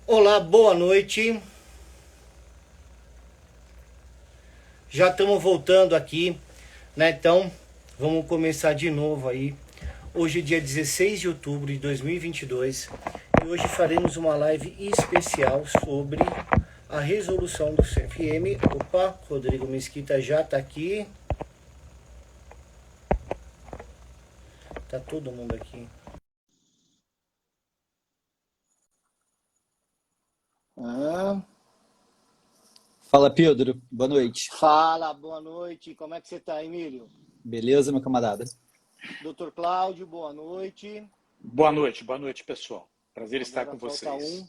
Olá, boa noite. Já estamos voltando aqui, né? Então, vamos começar de novo aí. Hoje é dia 16 de outubro de 2022 e hoje faremos uma live especial sobre a resolução do CFM. Opa, Rodrigo Mesquita já está aqui. Tá todo mundo aqui. Ah, Fala, Pedro. Boa noite. fala, boa noite. Como é que você está, Emílio? Beleza, meu camarada? Doutor Cláudio, boa noite. Boa noite, pessoal. Prazer estar Agora com falta vocês. um.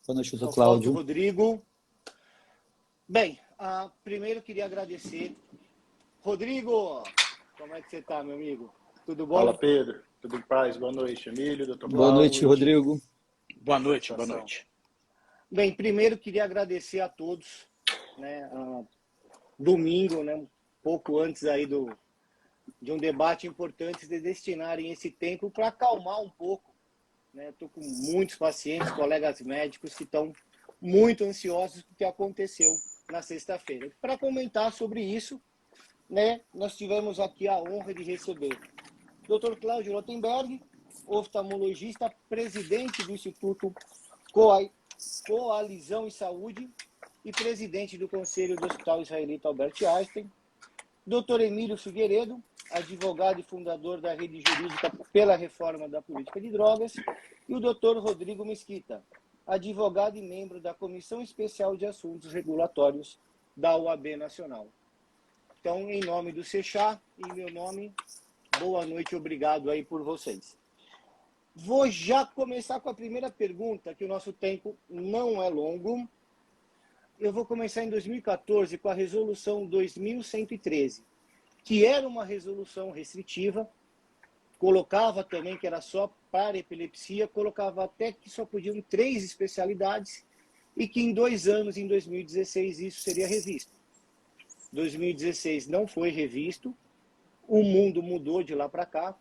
Boa noite, doutor Só falta o Cláudio. Rodrigo. Bem, primeiro queria agradecer. Rodrigo, como é que você está, meu amigo? Tudo Fala, bom? Pedro. Tudo em paz? Boa noite, Emílio, Dr. Boa Boa noite, Cláudio. noite. Rodrigo. Boa noite, boa Satisfação. noite. Bem, primeiro queria agradecer a todos, né? Domingo, né? Um pouco antes aí de um debate importante, de destinarem esse tempo para acalmar um pouco, né? Estou com muitos pacientes, colegas médicos que estão muito ansiosos com o que aconteceu na sexta-feira. Para comentar sobre isso, né, nós tivemos aqui a honra de receber Dr. Cláudio Rotenberg, oftalmologista, presidente do Instituto Coalizão em Saúde e presidente do Conselho do Hospital Israelita Albert Einstein. Dr. Emílio Figueiredo, advogado e fundador da Rede Jurídica pela Reforma da Política de Drogas. E o Dr. Rodrigo Mesquita, advogado e membro da Comissão Especial de Assuntos Regulatórios da OAB Nacional. Então, em nome do Sechá e em meu nome, boa noite e obrigado aí por vocês. Vou já começar com a primeira pergunta, que o nosso tempo não é longo. Eu vou começar em 2014 com a resolução 2113, que era uma resolução restritiva, colocava também que era só para epilepsia, colocava até que só podiam 3 especialidades e que em 2 anos, em 2016, isso seria revisto. 2016 não foi revisto, o mundo mudou de lá para cá,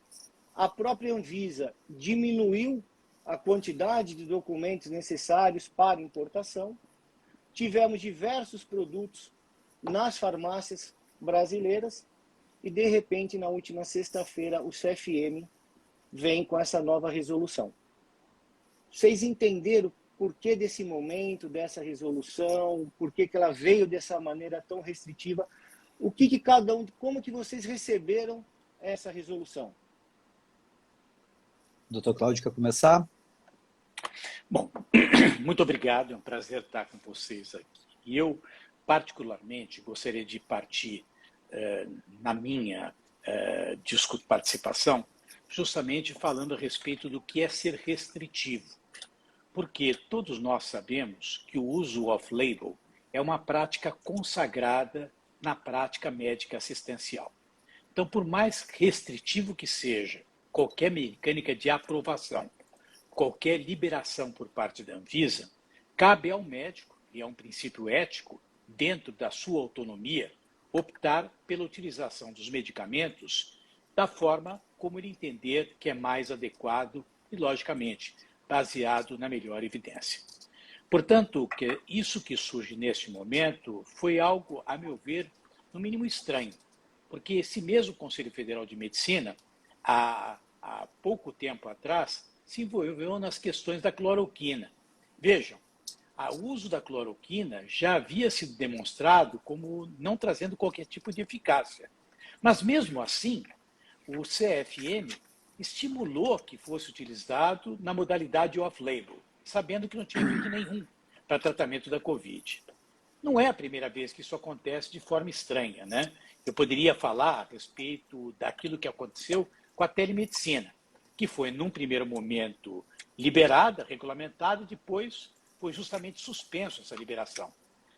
a própria Anvisa diminuiu a quantidade de documentos necessários para importação, tivemos diversos produtos nas farmácias brasileiras e, de repente, na última sexta-feira, o CFM vem com essa nova resolução. Vocês entenderam o porquê desse momento, dessa resolução, por que ela veio dessa maneira tão restritiva? O que cada um, como que vocês receberam essa resolução? Doutor Cláudio, quer começar? Bom, muito obrigado, é um prazer estar com vocês aqui. E eu, particularmente, gostaria de partir na minha participação justamente falando a respeito do que é ser restritivo. Porque todos nós sabemos que o uso off-label é uma prática consagrada na prática médica assistencial. Então, por mais restritivo que seja qualquer mecânica de aprovação, qualquer liberação por parte da Anvisa, cabe ao médico, e é um princípio ético, dentro da sua autonomia, optar pela utilização dos medicamentos da forma como ele entender que é mais adequado e, logicamente, baseado na melhor evidência. Portanto, isso que surge neste momento foi algo, a meu ver, no mínimo estranho, porque esse mesmo Conselho Federal de Medicina, há pouco tempo atrás, se envolveu nas questões da cloroquina. Vejam, o uso da cloroquina já havia sido demonstrado como não trazendo qualquer tipo de eficácia. Mas mesmo assim, o CFM estimulou que fosse utilizado na modalidade off-label, sabendo que não tinha efeito nenhum para tratamento da Covid. Não é a primeira vez que isso acontece de forma estranha, né? Eu poderia falar a respeito daquilo que aconteceu com a telemedicina, que foi, num primeiro momento, liberada, regulamentada, e depois foi justamente suspenso essa liberação.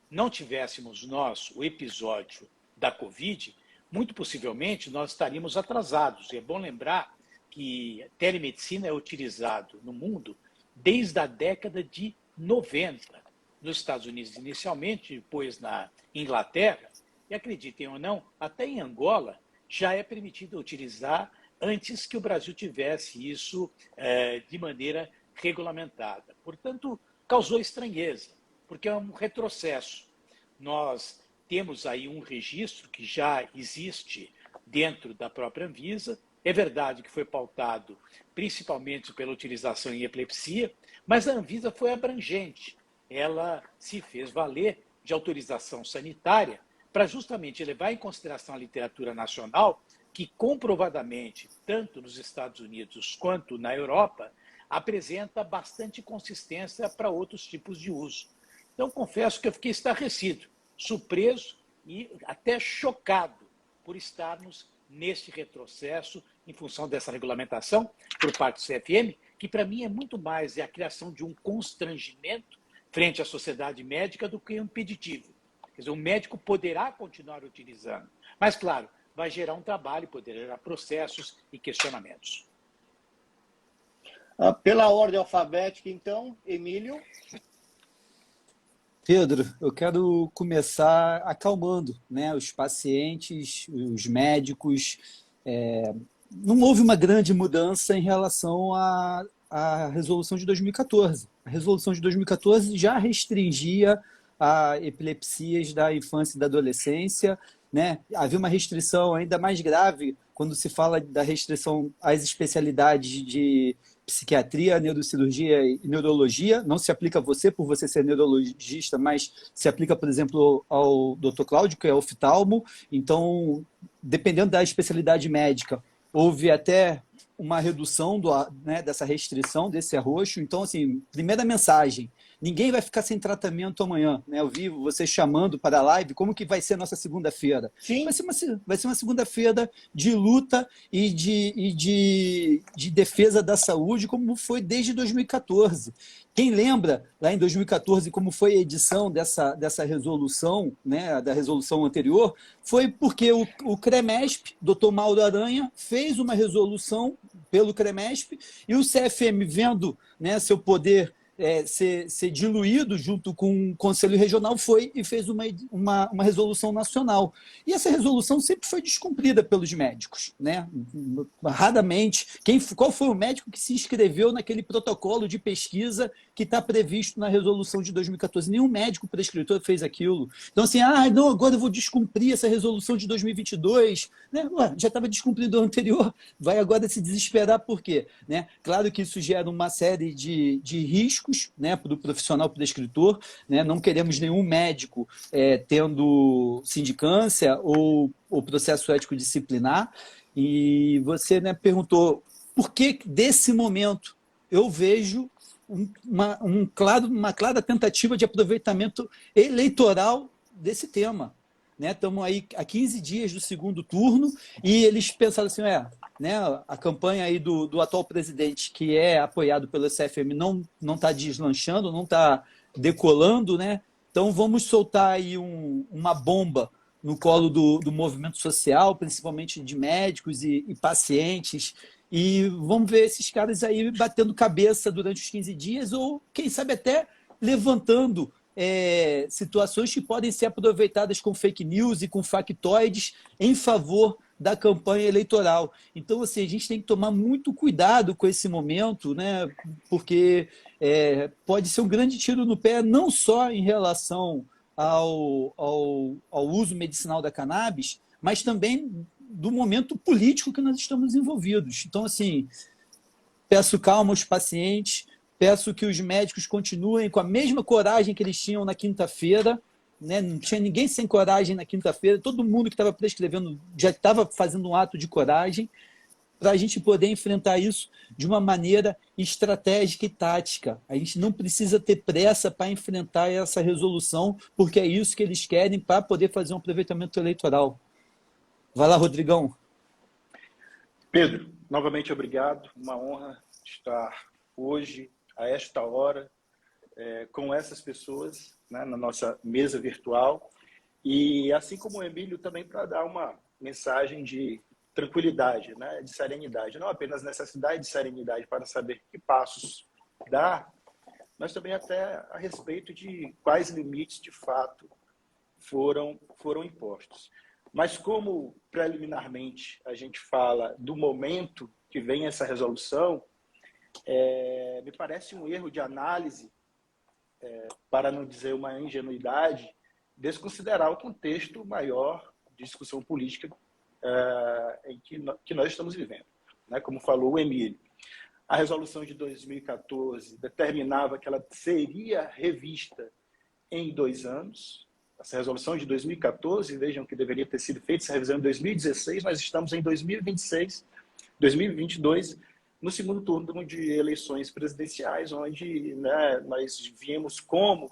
Não tivéssemos nós o episódio da Covid, muito possivelmente nós estaríamos atrasados. E é bom lembrar que telemedicina é utilizado no mundo desde a década de 90, nos Estados Unidos inicialmente, depois na Inglaterra, e acreditem ou não, até em Angola já é permitido utilizar antes que o Brasil tivesse isso de maneira regulamentada. Portanto, causou estranheza, porque é um retrocesso. Nós temos aí um registro que já existe dentro da própria Anvisa. É verdade que foi pautado principalmente pela utilização em epilepsia, mas a Anvisa foi abrangente. Ela se fez valer de autorização sanitária para justamente levar em consideração a literatura nacional, que comprovadamente, tanto nos Estados Unidos quanto na Europa, apresenta bastante consistência para outros tipos de uso. Então, confesso que eu fiquei estarrecido, surpreso e até chocado por estarmos neste retrocesso em função dessa regulamentação por parte do CFM, que para mim é muito mais a criação de um constrangimento frente à sociedade médica do que um impeditivo. Quer dizer, o médico poderá continuar utilizando, mas, claro, vai gerar um trabalho, poderá gerar processos e questionamentos. Pela ordem alfabética, então, Emílio. Pedro, eu quero começar acalmando, né, os pacientes, os médicos. Não houve uma grande mudança em relação à resolução de 2014. A resolução de 2014 já restringia a epilepsias da infância e da adolescência, né? Havia uma restrição ainda mais grave quando se fala da restrição às especialidades de psiquiatria, neurocirurgia e neurologia. Não se aplica a você, por você ser neurologista, mas se aplica, por exemplo, ao Dr. Cláudio, que é oftalmo. Então, dependendo da especialidade médica, houve até uma redução dessa restrição, desse arroxo. Então, assim, primeira mensagem, ninguém vai ficar sem tratamento amanhã, né? Eu vi você chamando para a live, como que vai ser a nossa segunda-feira? Sim. Vai ser uma segunda-feira de luta e de defesa da saúde, como foi desde 2014. Quem lembra, lá em 2014, como foi a edição dessa resolução, né, da resolução anterior, foi porque o CREMESP, Dr. Mauro Aranha, fez uma resolução pelo CREMESP e o CFM, vendo, né, seu poder ser diluído junto com o Conselho Regional, foi e fez uma resolução nacional. E essa resolução sempre foi descumprida pelos médicos, né? Raramente. Qual foi o médico que se inscreveu naquele protocolo de pesquisa que está previsto na resolução de 2014? Nenhum médico prescritor fez aquilo. Então, assim, não, agora eu vou descumprir essa resolução de 2022. Né? Já estava descumprido o anterior, vai agora se desesperar por quê? Né? Claro que isso gera uma série de riscos, né, para o profissional prescritor, né? Não queremos nenhum médico tendo sindicância ou processo ético disciplinar. E você, né, perguntou por que desse momento eu vejo uma clara tentativa de aproveitamento eleitoral desse tema. Estamos aí há 15 dias do segundo turno e eles pensaram assim, né, a campanha aí do atual presidente, que é apoiado pelo CFM, não está deslanchando, não está decolando, né? Então vamos soltar aí uma bomba no colo do movimento social, principalmente de médicos e pacientes, e vamos ver esses caras aí batendo cabeça durante os 15 dias ou, quem sabe, até levantando situações que podem ser aproveitadas com fake news e com factoides em favor da campanha eleitoral. Então, assim, a gente tem que tomar muito cuidado com esse momento, né? Porque pode ser um grande tiro no pé, não só em relação ao uso medicinal da cannabis, mas também do momento político que nós estamos envolvidos. Então, assim, peço calma aos pacientes, peço que os médicos continuem com a mesma coragem que eles tinham na quinta-feira, né? Não tinha ninguém sem coragem na quinta-feira, todo mundo que estava prescrevendo já estava fazendo um ato de coragem, para a gente poder enfrentar isso de uma maneira estratégica e tática. A gente não precisa ter pressa para enfrentar essa resolução, porque é isso que eles querem para poder fazer um aproveitamento eleitoral. Vai lá, Rodrigão. Pedro, novamente obrigado. Uma honra estar hoje, a esta hora, com essas pessoas, né, na nossa mesa virtual. E assim como o Emílio, também para dar uma mensagem de tranquilidade, né, de serenidade. Não apenas necessidade de serenidade para saber que passos dar, mas também até a respeito de quais limites, de fato, foram impostos. Mas como preliminarmente a gente fala do momento que vem essa resolução, Me parece um erro de análise, para não dizer uma ingenuidade, desconsiderar o contexto maior de discussão política em que nós estamos vivendo. Né? Como falou o Emílio, a resolução de 2014 determinava que ela seria revista em 2 anos. Essa resolução de 2014, vejam que deveria ter sido feita essa revisão em 2016, nós estamos em 2026, 2022, no segundo turno de eleições presidenciais, onde, né, nós vimos como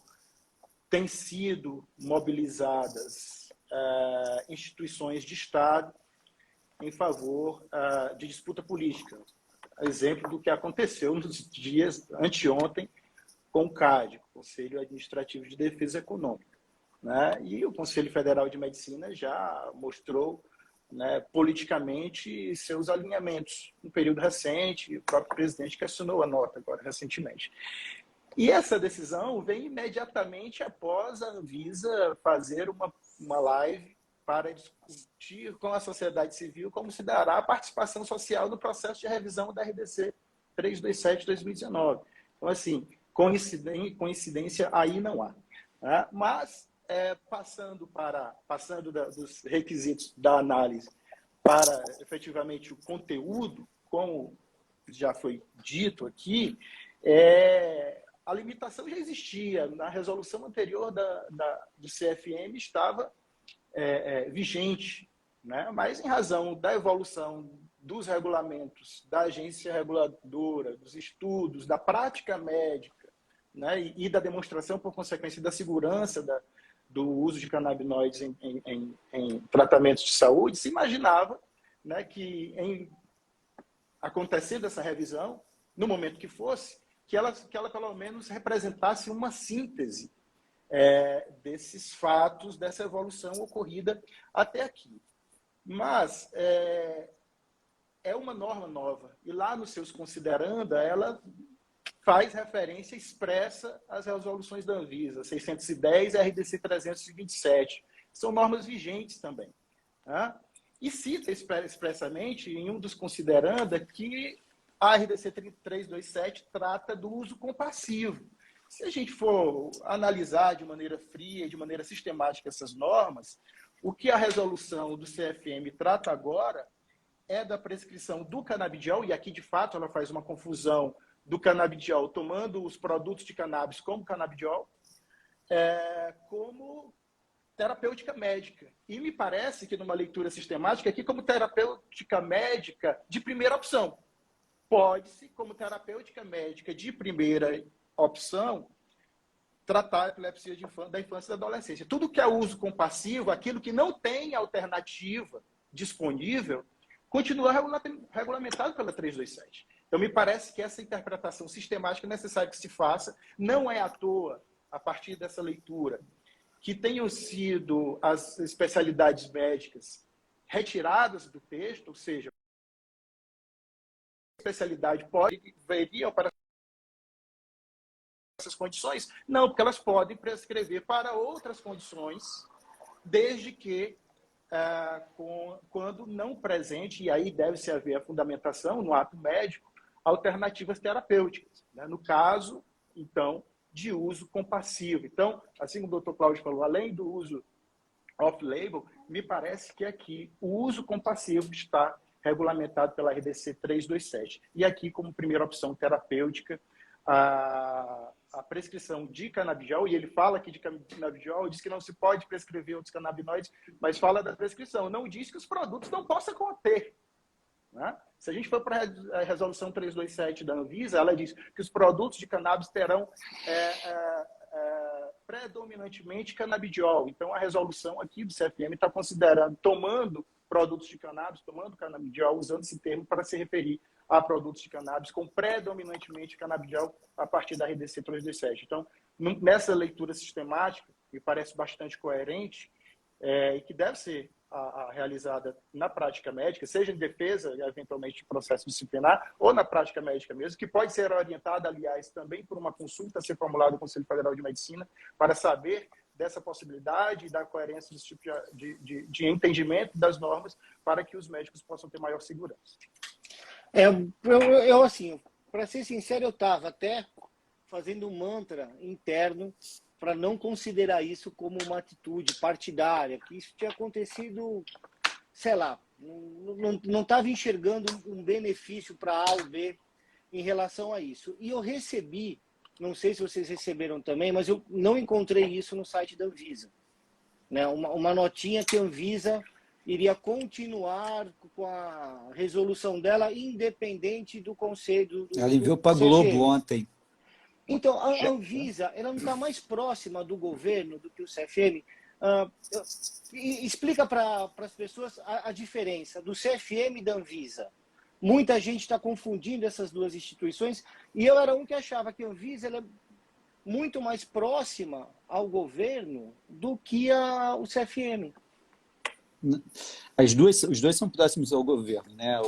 têm sido mobilizadas instituições de Estado em favor de disputa política. Exemplo do que aconteceu nos dias anteontem com o CAD, Conselho Administrativo de Defesa Econômica. Né? E o Conselho Federal de Medicina já mostrou, né, politicamente seus alinhamentos no período recente, o próprio presidente que assinou a nota agora recentemente. E essa decisão vem imediatamente após a Anvisa fazer uma live para discutir com a sociedade civil como se dará a participação social no processo de revisão da RDC 327/2019. Então, assim, coincidência aí não há. Né? Mas, passando dos requisitos da análise para, efetivamente, o conteúdo, como já foi dito aqui, a limitação já existia. Na resolução anterior do CFM estava vigente, né? Mas em razão da evolução dos regulamentos, da agência reguladora, dos estudos, da prática médica, né? E da demonstração, por consequência, da segurança do uso de canabinoides em tratamentos de saúde, se imaginava, né, que acontecendo essa revisão, no momento que fosse, que ela pelo menos representasse uma síntese desses fatos, dessa evolução ocorrida até aqui. Mas é uma norma nova, e lá nos seus consideranda, ela faz referência expressa às resoluções da Anvisa, 610 e RDC 327. São normas vigentes também. Né? E cita expressamente, em um dos consideranda, que a RDC 327 trata do uso compassivo. Se a gente for analisar de maneira fria, de maneira sistemática essas normas, o que a resolução do CFM trata agora é da prescrição do canabidiol, e aqui, de fato, ela faz uma confusão do canabidiol, tomando os produtos de cannabis como canabidiol, como terapêutica médica. E me parece que, numa leitura sistemática, aqui como terapêutica médica de primeira opção. Pode-se, como terapêutica médica de primeira opção, tratar a epilepsia da infância e da adolescência. Tudo que é uso compassivo, aquilo que não tem alternativa disponível, continua regulamentado pela 327. Então, me parece que essa interpretação sistemática é necessária que se faça. Não é à toa, a partir dessa leitura, que tenham sido as especialidades médicas retiradas do texto, ou seja, a especialidade veriam para essas condições? Não, porque elas podem prescrever para outras condições, desde que, quando não presente, e aí deve-se haver a fundamentação no ato médico, alternativas terapêuticas, né? No caso, então, de uso compassivo. Então, assim como o Dr. Cláudio falou, além do uso off-label, me parece que aqui o uso compassivo está regulamentado pela RDC 327. E aqui, como primeira opção terapêutica, a prescrição de canabidiol, e ele fala aqui de canabidiol, diz que não se pode prescrever outros canabinoides, mas fala da prescrição, não diz que os produtos não possam conter. Né? Se a gente for para a resolução 327 da Anvisa, ela diz que os produtos de cannabis terão predominantemente canabidiol. Então, a resolução aqui do CFM está considerando, tomando produtos de cannabis, tomando canabidiol, usando esse termo para se referir a produtos de cannabis com predominantemente canabidiol a partir da RDC 327. Então, nessa leitura sistemática, me parece bastante coerente e que deve ser realizada na prática médica, seja em defesa, eventualmente, de processo disciplinar, ou na prática médica mesmo, que pode ser orientada, aliás, também por uma consulta a ser formulada no Conselho Federal de Medicina, para saber dessa possibilidade e da coerência desse tipo de entendimento das normas, para que os médicos possam ter maior segurança. Assim, para ser sincero, eu estava até fazendo um mantra interno para não considerar isso como uma atitude partidária, que isso tinha acontecido, sei lá, não estava enxergando um benefício para A ou B em relação a isso. E eu recebi, não sei se vocês receberam também, mas eu não encontrei isso no site da Anvisa, né? Uma notinha que a Anvisa iria continuar com a resolução dela, independente do conselho do Ela enviou do para a Globo CFM. ontem. Então, a Anvisa, ela não está mais próxima do governo do que o CFM. Explica para as pessoas a diferença do CFM e da Anvisa. Muita gente está confundindo essas duas instituições, e eu era um que achava que a Anvisa ela é muito mais próxima ao governo do que o CFM. Os dois são próximos ao governo, né?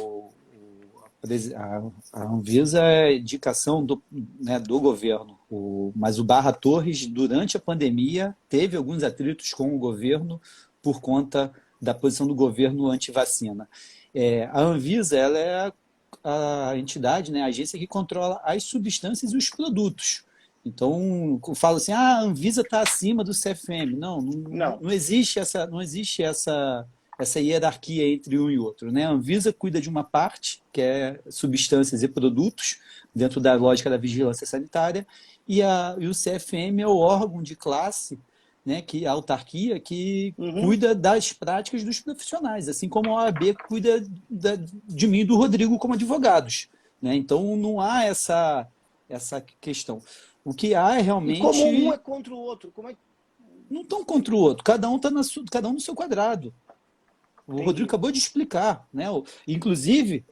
A Anvisa é indicação né, do governo, mas o Barra Torres, durante a pandemia, teve alguns atritos com o governo por conta da posição do governo anti-vacina. A Anvisa ela é a entidade, né, a agência que controla as substâncias e os produtos. Então, eu falo assim, a Anvisa está acima do CFM. Não existe essa hierarquia entre um e outro, né? A Anvisa cuida de uma parte, que é substâncias e produtos, dentro da lógica da vigilância sanitária, e o CFM é o órgão de classe, né, a autarquia, que cuida das práticas dos profissionais, assim como a OAB cuida de mim e do Rodrigo como advogados, né? Então, não há essa questão. O que há é realmente... E como um é contra o outro? Não estão contra o outro, cada um no seu quadrado. O Rodrigo acabou de explicar, né? Inclusive,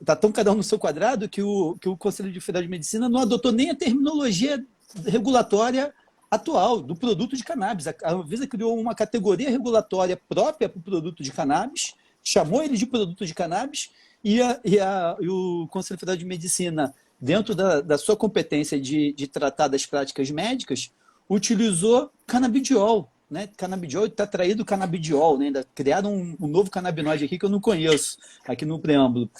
está tão cada um no seu quadrado que o Conselho Federal de Medicina não adotou nem a terminologia regulatória atual do produto de cannabis. A Anvisa criou uma categoria regulatória própria para o produto de cannabis, chamou ele de produto de cannabis, e o Conselho Federal de Medicina, dentro da sua competência de tratar das práticas médicas, utilizou canabidiol, né? Canabidiol e tetraído canabidiol, né? Ainda criaram um novo canabinoide aqui que eu não conheço, aqui no preâmbulo.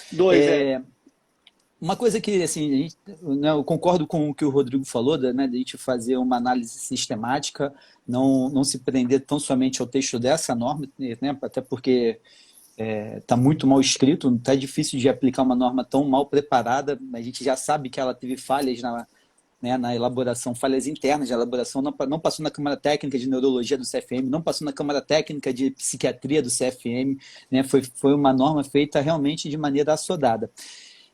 Uma coisa que, assim, né, eu concordo com o que o Rodrigo falou, né, de a gente fazer uma análise sistemática, não se prender tão somente ao texto dessa norma, né, até porque está muito mal escrito, está difícil de aplicar uma norma tão mal preparada, a gente já sabe que ela teve falhas na elaboração, falhas internas de elaboração, não passou na Câmara Técnica de Neurologia do CFM, não passou na Câmara Técnica de Psiquiatria do CFM, né, foi uma norma feita realmente de maneira assodada.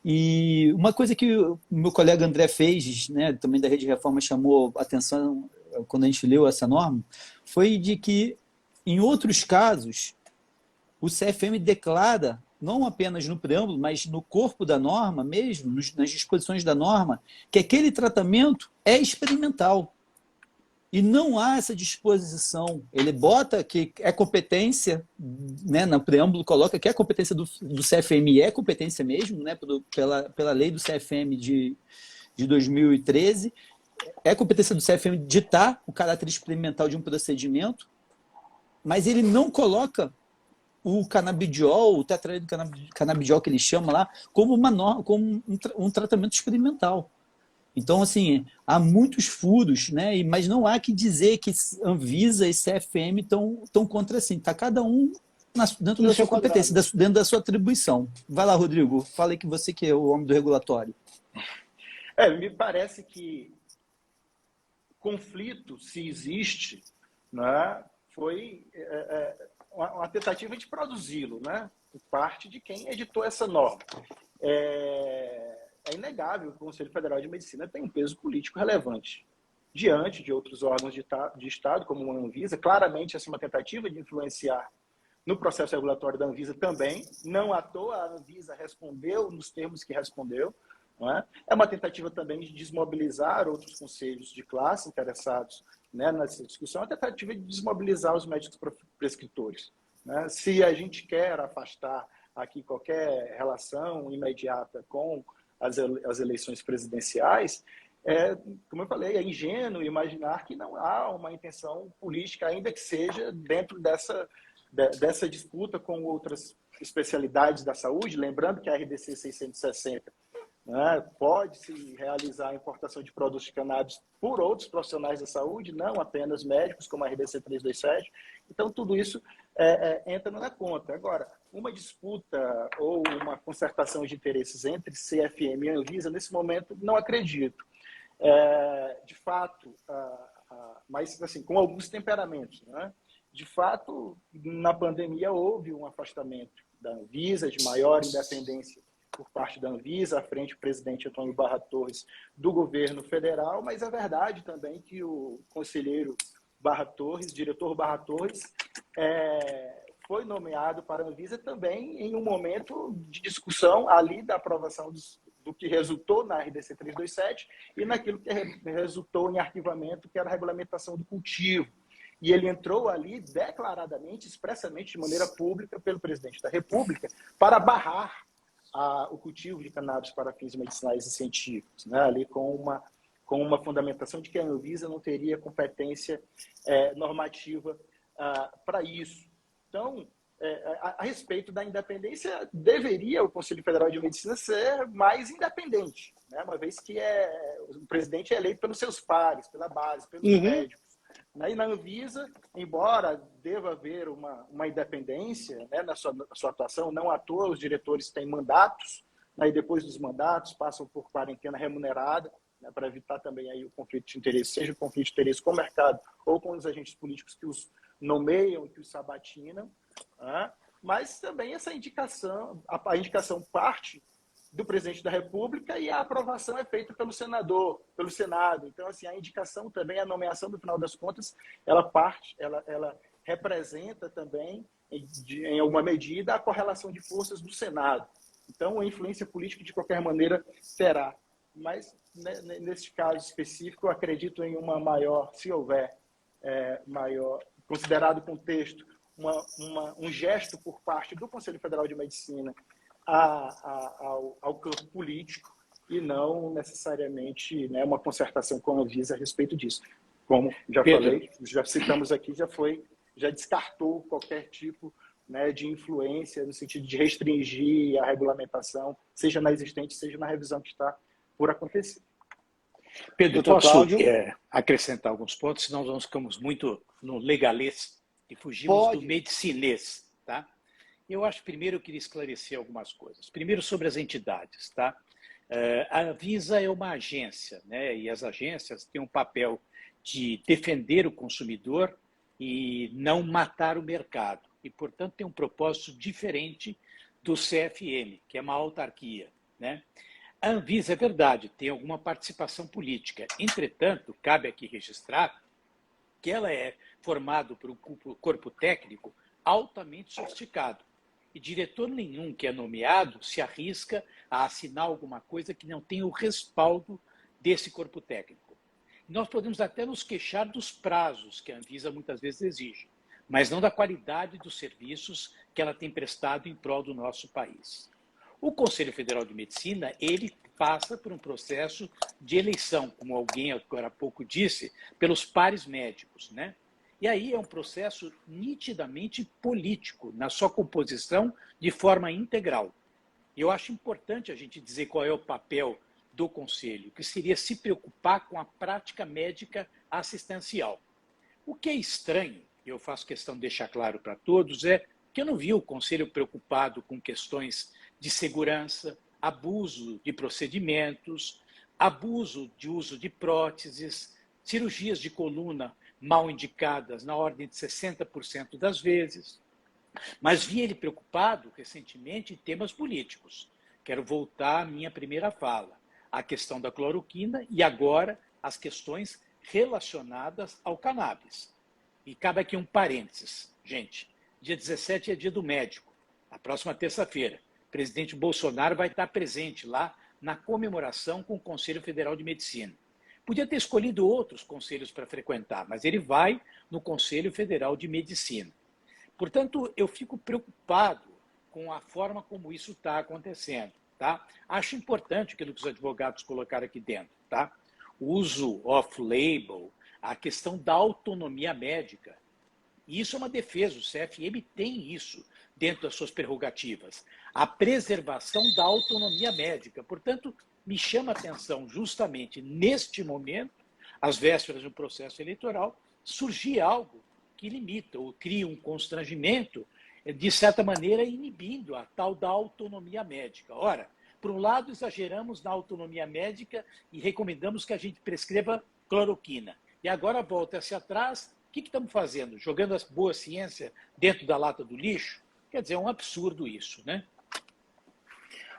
E uma coisa que o meu colega André fez, né, também da Rede Reforma, chamou a atenção quando a gente leu essa norma, foi de que, em outros casos, o CFM declara, não apenas no preâmbulo, mas no corpo da norma mesmo, nas disposições da norma, que aquele tratamento é experimental. E não há essa disposição. Ele bota que é competência, né, no preâmbulo coloca que é competência do CFM, é competência mesmo, né, pela lei do CFM de 2013, é competência do CFM ditar o caráter experimental de um procedimento, mas ele não coloca o canabidiol, o tetraído canabidiol que ele chama lá, como como um tratamento experimental. Então, assim, há muitos furos, né? Mas não há que dizer que Anvisa e CFM estão contra assim. Está cada um dentro da sua competência, dentro da sua atribuição. Vai lá, Rodrigo, fala aí que você que é o homem do regulatório. Me parece que conflito, se existe, né, foi uma tentativa de produzi-lo, né, por parte de quem editou essa norma. É inegável que o Conselho Federal de Medicina tem um peso político relevante diante de outros órgãos de Estado, como a Anvisa. Claramente, essa é uma tentativa de influenciar no processo regulatório da Anvisa também. Não à toa a Anvisa respondeu nos termos que respondeu. Não é? É uma tentativa também de desmobilizar outros conselhos de classe interessados, né, nessa discussão, é uma tentativa de desmobilizar os médicos prescritores. Né? Se a gente quer afastar aqui qualquer relação imediata com as eleições presidenciais, como eu falei, é ingênuo imaginar que não há uma intenção política, ainda que seja dentro dessa disputa com outras especialidades da saúde, lembrando que a RDC 660 né? Pode-se realizar a importação de produtos de cannabis por outros profissionais da saúde, não apenas médicos, como a RDC 327. Então, tudo isso entra na conta. Agora, uma disputa ou uma concertação de interesses entre CFM e Anvisa, nesse momento, não acredito. De fato, mas assim, com alguns temperamentos, né? De fato, na pandemia houve um afastamento da Anvisa, de maior independência por parte da Anvisa, à frente do presidente Antônio Barra Torres, do governo federal, mas é verdade também que o conselheiro Barra Torres, diretor Barra Torres, foi nomeado para a Anvisa também em um momento de discussão ali da aprovação do que resultou na RDC 327 e naquilo que resultou em arquivamento, que era a regulamentação do cultivo. E ele entrou ali declaradamente, expressamente, de maneira pública, pelo presidente da República, para barrar o cultivo de cannabis para fins medicinais e científicos, né? Ali com uma fundamentação de que a Anvisa não teria competência normativa para isso. Então, a respeito da independência, deveria o Conselho Federal de Medicina ser mais independente, né? Uma vez que o presidente é eleito pelos seus pares, pela base, pelos médicos. E na Anvisa, embora deva haver uma independência, né, na sua atuação, não à toa os diretores têm mandatos, né, e depois dos mandatos passam por quarentena remunerada, né, para evitar também aí o conflito de interesse, seja o conflito de interesse com o mercado ou com os agentes políticos que os nomeiam, que os sabatinam, né? Mas também essa indicação, a indicação parte do presidente da República e a aprovação é feita pelo senador, pelo Senado. Então, assim, a indicação também, a nomeação, no final das contas, ela representa também, em alguma medida, a correlação de forças do Senado. Então, a influência política, de qualquer maneira, terá. Mas, né, nesse caso específico, eu acredito em uma maior, se houver maior, considerado o contexto, um gesto por parte do Conselho Federal de Medicina ao campo político e não necessariamente, né, uma concertação com a Anvisa a respeito disso. Como já falei, já citamos aqui, já descartou qualquer tipo, né, de influência no sentido de restringir a regulamentação, seja na existente, seja na revisão que está por acontecer. Pedro, posso acrescentar alguns pontos, senão nós ficamos muito no legalês e fugimos do medicinês, tá? Eu acho, primeiro, eu queria esclarecer algumas coisas. Primeiro, sobre as entidades, tá? A Anvisa é uma agência, né? E as agências têm um papel de defender o consumidor e não matar o mercado. E, portanto, tem um propósito diferente do CFM, que é uma autarquia, né? A Anvisa, é verdade, tem alguma participação política. Entretanto, cabe aqui registrar que ela é formada por um corpo técnico altamente sofisticado. E diretor nenhum que é nomeado se arrisca a assinar alguma coisa que não tenha o respaldo desse corpo técnico. Nós podemos até nos queixar dos prazos que a Anvisa muitas vezes exige, mas não da qualidade dos serviços que ela tem prestado em prol do nosso país. O Conselho Federal de Medicina, ele passa por um processo de eleição, como alguém agora há pouco disse, pelos pares médicos, né? E aí é um processo nitidamente político, na sua composição de forma integral. Eu acho importante a gente dizer qual é o papel do Conselho, que seria se preocupar com a prática médica assistencial. O que é estranho, e eu faço questão de deixar claro para todos, é que eu não vi o Conselho preocupado com questões de segurança, abuso de procedimentos, abuso de uso de próteses, cirurgias de coluna mal indicadas na ordem de 60% das vezes. Mas vi ele preocupado recentemente em temas políticos. Quero voltar à minha primeira fala, a questão da cloroquina e agora as questões relacionadas ao cannabis. E cabe aqui um parênteses. Gente, dia 17 é dia do médico, na próxima terça-feira. O presidente Bolsonaro vai estar presente lá na comemoração com o Conselho Federal de Medicina. Podia ter escolhido outros conselhos para frequentar, mas ele vai no Conselho Federal de Medicina. Portanto, eu fico preocupado com a forma como isso está acontecendo, tá? Acho importante aquilo que os advogados colocaram aqui dentro, tá? O uso off-label, a questão da autonomia médica. E isso é uma defesa, o CFM tem isso dentro das suas prerrogativas. A preservação da autonomia médica. Portanto, me chama a atenção justamente neste momento, às vésperas do processo eleitoral, surgir algo que limita ou cria um constrangimento, de certa maneira, inibindo a tal da autonomia médica. Ora, por um lado, exageramos na autonomia médica e recomendamos que a gente prescreva cloroquina. E agora volta-se atrás, o que estamos fazendo? Jogando a boa ciência dentro da lata do lixo? Quer dizer, é um absurdo isso, né?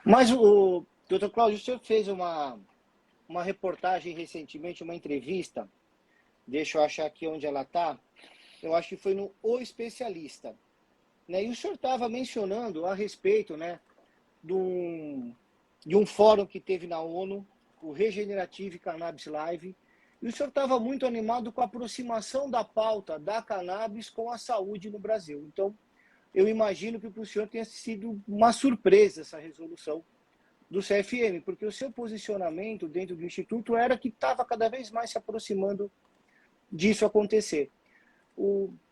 Mas o doutor Cláudio, o senhor fez uma reportagem recentemente, uma entrevista, deixa eu achar aqui onde ela está, eu acho que foi no O Especialista, né? E o senhor estava mencionando a respeito, né, de um fórum que teve na ONU, o Regenerative Cannabis Live, e o senhor estava muito animado com a aproximação da pauta da cannabis com a saúde no Brasil. Então, eu imagino que para o senhor tenha sido uma surpresa essa resolução do CFM, porque o seu posicionamento dentro do Instituto era que estava cada vez mais se aproximando disso acontecer.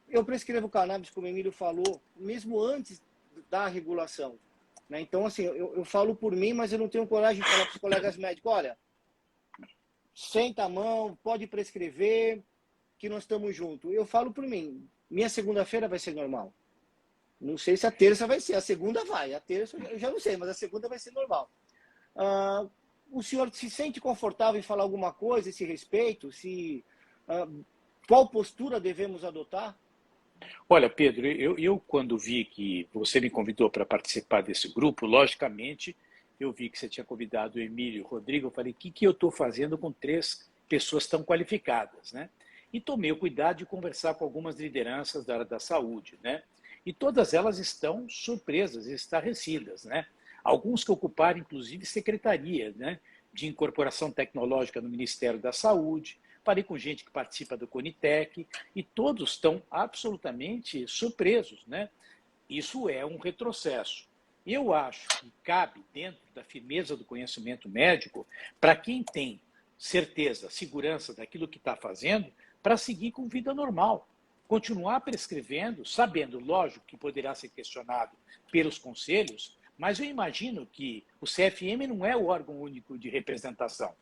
Eu prescrevo cannabis, como o Emílio falou, mesmo antes da regulação, né? Então, assim, eu falo por mim, mas eu não tenho coragem de falar para os colegas médicos, olha, senta a mão, pode prescrever, que nós estamos juntos. Eu falo por mim, minha segunda-feira vai ser normal. Não sei se a terça vai ser, a segunda vai, a terça eu já não sei, mas a segunda vai ser normal. O senhor se sente confortável em falar alguma coisa a esse respeito? Qual postura devemos adotar? Olha, Pedro, eu quando vi que você me convidou para participar desse grupo, logicamente, eu vi que você tinha convidado o Emílio e o Rodrigo, eu falei, o que eu estou fazendo com 3 pessoas tão qualificadas, né? E tomei o cuidado de conversar com algumas lideranças da área da saúde, né? E todas elas estão surpresas, estarrecidas, né? Alguns que ocuparam, inclusive, secretarias, né, de incorporação tecnológica no Ministério da Saúde. Falei com gente que participa do Conitec e todos estão absolutamente surpresos, né? Isso é um retrocesso. Eu acho que cabe, dentro da firmeza do conhecimento médico, para quem tem certeza, segurança daquilo que está fazendo, para seguir com vida normal. Continuar prescrevendo, sabendo, lógico, que poderá ser questionado pelos conselhos, mas eu imagino que o CFM não é o órgão único de representação.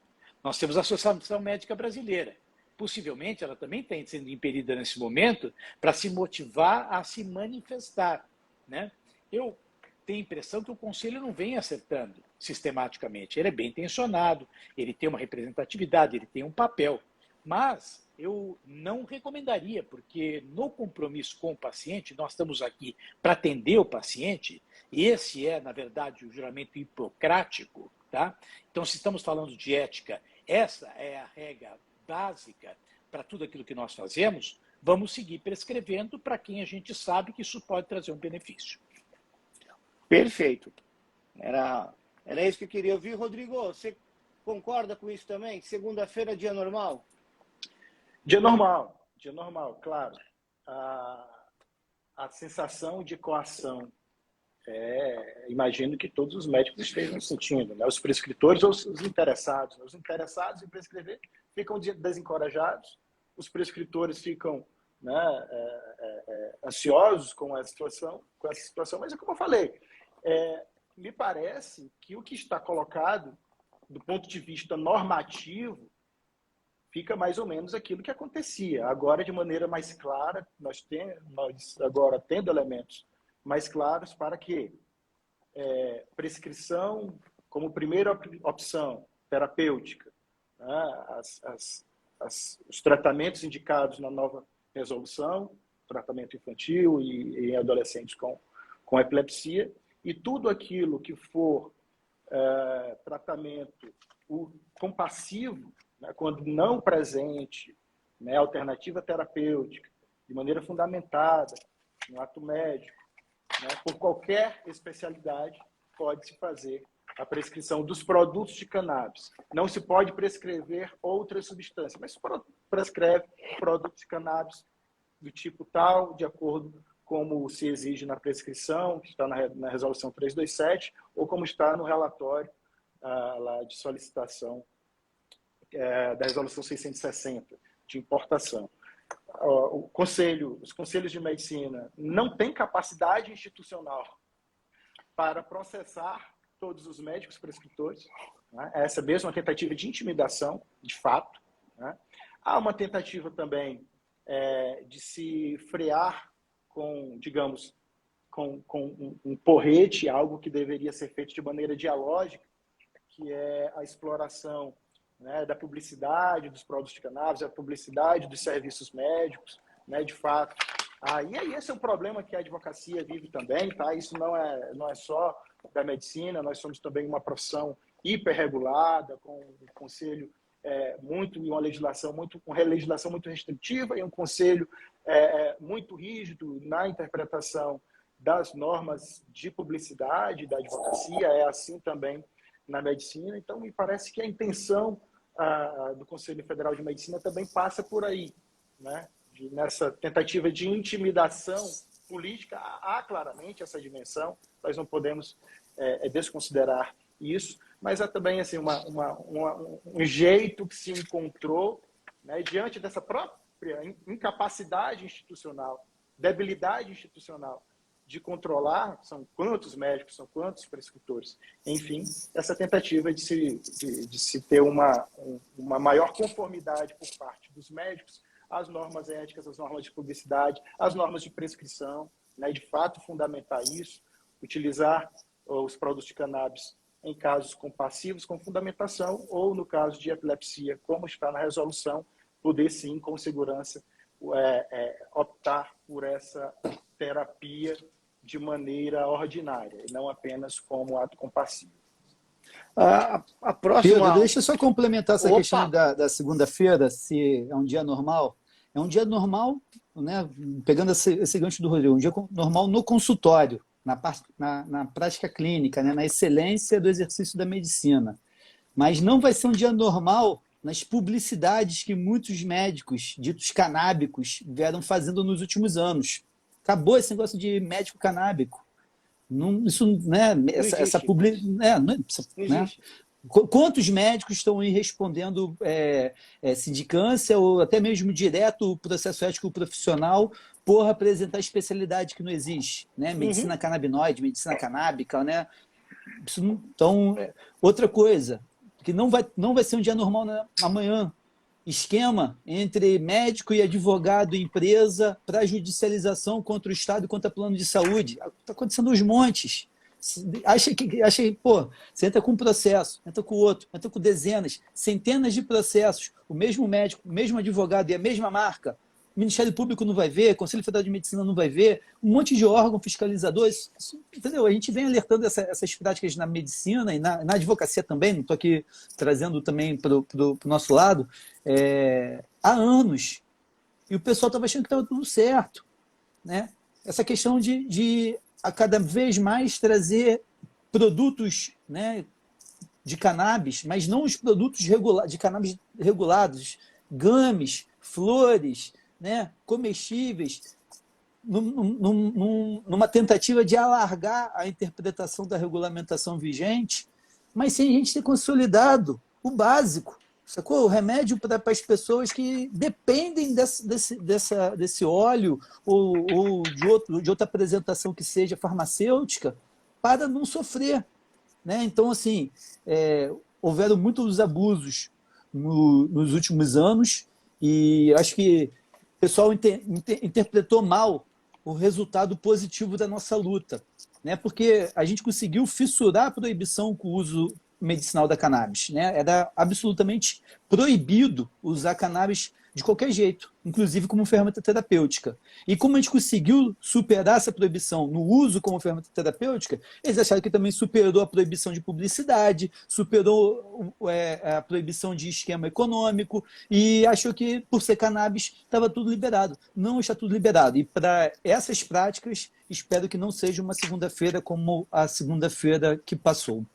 Nós temos a Associação Médica Brasileira. Possivelmente, ela também está sendo impelida nesse momento para se motivar a se manifestar, né? Eu tenho a impressão que o Conselho não vem acertando sistematicamente. Ele é bem intencionado, ele tem uma representatividade, ele tem um papel. Mas eu não recomendaria, porque no compromisso com o paciente, nós estamos aqui para atender o paciente, e esse é, na verdade, o juramento hipocrático, tá? Então, se estamos falando de ética, essa é a regra básica para tudo aquilo que nós fazemos, vamos seguir prescrevendo para quem a gente sabe que isso pode trazer um benefício. Perfeito. Era isso que eu queria ouvir. Rodrigo, você concorda com isso também? Segunda-feira, dia normal? Dia normal, claro. A sensação de coação, imagino que todos os médicos estejam sentindo, né? Os prescritores ou os interessados. Os interessados em prescrever ficam desencorajados, os prescritores ficam, né, ansiosos com essa situação, mas é como eu falei, me parece que o que está colocado do ponto de vista normativo fica mais ou menos aquilo que acontecia. Agora, de maneira mais clara, nós agora tendo elementos mais claros para que prescrição como primeira opção terapêutica, né, os tratamentos indicados na nova resolução, tratamento infantil e em adolescentes com epilepsia, e tudo aquilo que for tratamento compassivo, né, quando não presente, né, alternativa terapêutica, de maneira fundamentada, no ato médico, né, por qualquer especialidade, pode-se fazer a prescrição dos produtos de cannabis. Não se pode prescrever outras substâncias, mas prescreve produtos de cannabis do tipo tal, de acordo como se exige na prescrição, que está na resolução 327, ou como está no relatório lá de solicitação da resolução 660, de importação. Os conselhos de medicina não têm capacidade institucional para processar todos os médicos prescritores, né? Essa mesma tentativa de intimidação, de fato, né? Há uma tentativa também de se frear com, digamos, com um porrete, algo que deveria ser feito de maneira dialógica, que é a exploração, né, da publicidade dos produtos de cannabis, a publicidade dos serviços médicos, né, de fato. E aí esse é um problema que a advocacia vive também, tá? Isso não é só da medicina, nós somos também uma profissão hiperregulada, com um conselho e uma legislação muito restritiva e um conselho muito rígido na interpretação das normas de publicidade da advocacia, é assim também na medicina. Então, me parece que a intenção do Conselho Federal de Medicina também passa por aí, né? Nessa tentativa de intimidação política, há claramente essa dimensão, nós não podemos desconsiderar isso, mas há também assim, um jeito que se encontrou, né, diante dessa própria incapacidade institucional, debilidade institucional, de controlar, são quantos médicos, são quantos prescritores, enfim, essa tentativa de se ter uma maior conformidade por parte dos médicos às normas éticas, às normas de publicidade, às normas de prescrição, né, de fato fundamentar isso, utilizar os produtos de cannabis em casos compassivos com fundamentação ou no caso de epilepsia, como está na resolução, poder sim, com segurança, optar por essa terapia de maneira ordinária, e não apenas como ato compassivo. A próxima... Pedro, deixa eu só complementar essa Opa! questão da segunda-feira, se é um dia normal. É um dia normal, né, pegando esse gancho do Rodrigo, um dia normal no consultório, na prática clínica, né, na excelência do exercício da medicina. Mas não vai ser um dia normal nas publicidades que muitos médicos, ditos canábicos, vieram fazendo nos últimos anos. Acabou esse negócio de médico canábico. Não, isso, né, essa publicidade... Não existe. Quantos médicos estão aí respondendo sindicância ou até mesmo direto o processo ético profissional por apresentar especialidade que não existe, né? Medicina canabinoide, medicina canábica, né? Então, outra coisa, que não vai ser um dia normal amanhã. Esquema entre médico e advogado e empresa para judicialização contra o Estado e contra o plano de saúde. Está acontecendo aos montes. Acha que, pô, você entra com um processo, entra com outro, entra com dezenas, centenas de processos, o mesmo médico, o mesmo advogado e a mesma marca. O Ministério Público não vai ver, o Conselho Federal de Medicina não vai ver, um monte de órgão fiscalizador, entendeu? A gente vem alertando essas práticas na medicina e na advocacia também, não estou aqui trazendo também para o nosso lado, há anos. E o pessoal estava achando que estava tudo certo, né? Essa questão de a cada vez mais trazer produtos, né, de cannabis, mas não os produtos de cannabis regulados, games, flores, né, comestíveis, numa tentativa de alargar a interpretação da regulamentação vigente, mas sem a gente ter consolidado o básico, sacou? O remédio para as pessoas que dependem desse óleo ou de outra apresentação que seja farmacêutica para não sofrer, né? Então, assim, houveram muitos abusos nos últimos anos e acho que o pessoal interpretou mal o resultado positivo da nossa luta, né? Porque a gente conseguiu fissurar a proibição com o uso medicinal da cannabis, né? Era absolutamente proibido usar cannabis de qualquer jeito, inclusive como ferramenta terapêutica. E como a gente conseguiu superar essa proibição no uso como ferramenta terapêutica, eles acharam que também superou a proibição de publicidade, superou a proibição de esquema econômico e achou que, por ser cannabis, estava tudo liberado. Não está tudo liberado. E para essas práticas, espero que não seja uma segunda-feira como a segunda-feira que passou.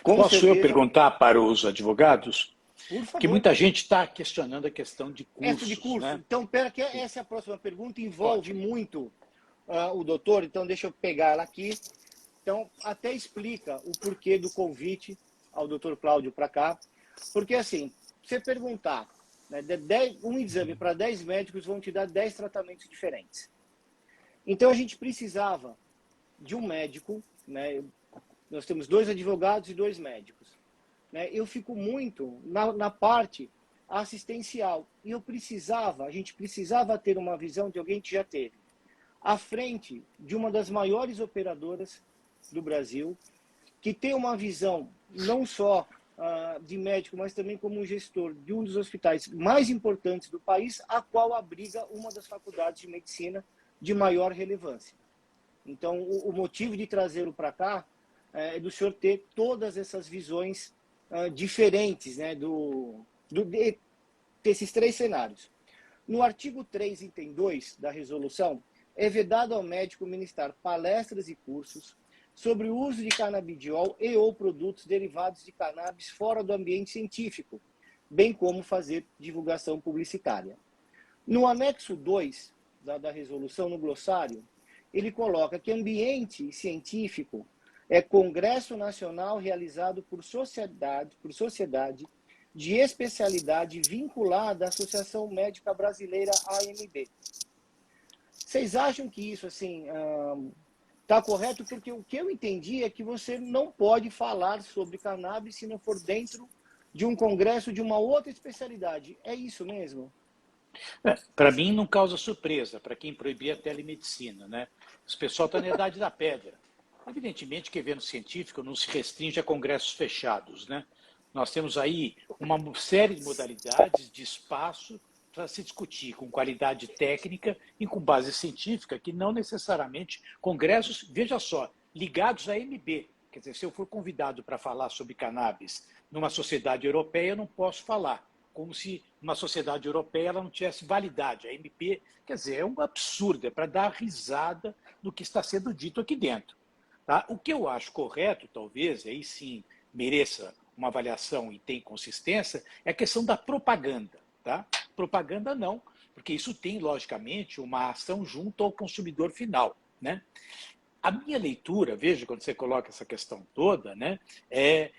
Posso eu perguntar para os advogados? Por favor. Que muita gente está questionando a questão de cursos. Essa de curso. Né? Então, essa é a próxima pergunta, envolve muito o doutor, então deixa eu pegar ela aqui. Então, até explica o porquê do convite ao doutor Cláudio para cá. Porque, assim, você perguntar, né, um exame para 10 médicos vão te dar 10 tratamentos diferentes. Então, a gente precisava de um médico, né? Nós temos 2 advogados e 2 médicos. né, eu fico muito na parte assistencial. E a gente precisava ter uma visão de alguém que já teve à frente de uma das maiores operadoras do Brasil, que tem uma visão não só de médico, mas também como gestor de um dos hospitais mais importantes do país, a qual abriga uma das faculdades de medicina de maior relevância. Então, o motivo de trazê-lo para cá é do senhor ter todas essas visões diferentes, né, desses 3 cenários. No artigo 3, item 2 da resolução, é vedado ao médico ministrar palestras e cursos sobre o uso de canabidiol e ou produtos derivados de cannabis fora do ambiente científico, bem como fazer divulgação publicitária. No anexo 2 da resolução, no glossário, ele coloca que ambiente científico é congresso nacional realizado por sociedade de especialidade vinculada à Associação Médica Brasileira, AMB. Vocês acham que isso assim está correto? Porque o que eu entendi é que você não pode falar sobre cannabis se não for dentro de um congresso de uma outra especialidade. É isso mesmo? Para mim não causa surpresa, para quem proibia a telemedicina, né? O pessoal está na idade da pedra. Evidentemente que evento científico não se restringe a congressos fechados, né? Nós temos aí uma série de modalidades de espaço para se discutir com qualidade técnica e com base científica, que não necessariamente congressos, veja só, ligados à MB. Quer dizer, se eu for convidado para falar sobre cannabis numa sociedade europeia, eu não posso falar, como se uma sociedade europeia ela não tivesse validade. A MP, quer dizer, é um absurdo, é para dar risada no que está sendo dito aqui dentro. Tá? O que eu acho correto, talvez, aí sim mereça uma avaliação e tem consistência, é a questão da propaganda. Tá? Propaganda não, porque isso tem, logicamente, uma ação junto ao consumidor final. Né? A minha leitura, veja, quando você coloca essa questão toda, né, é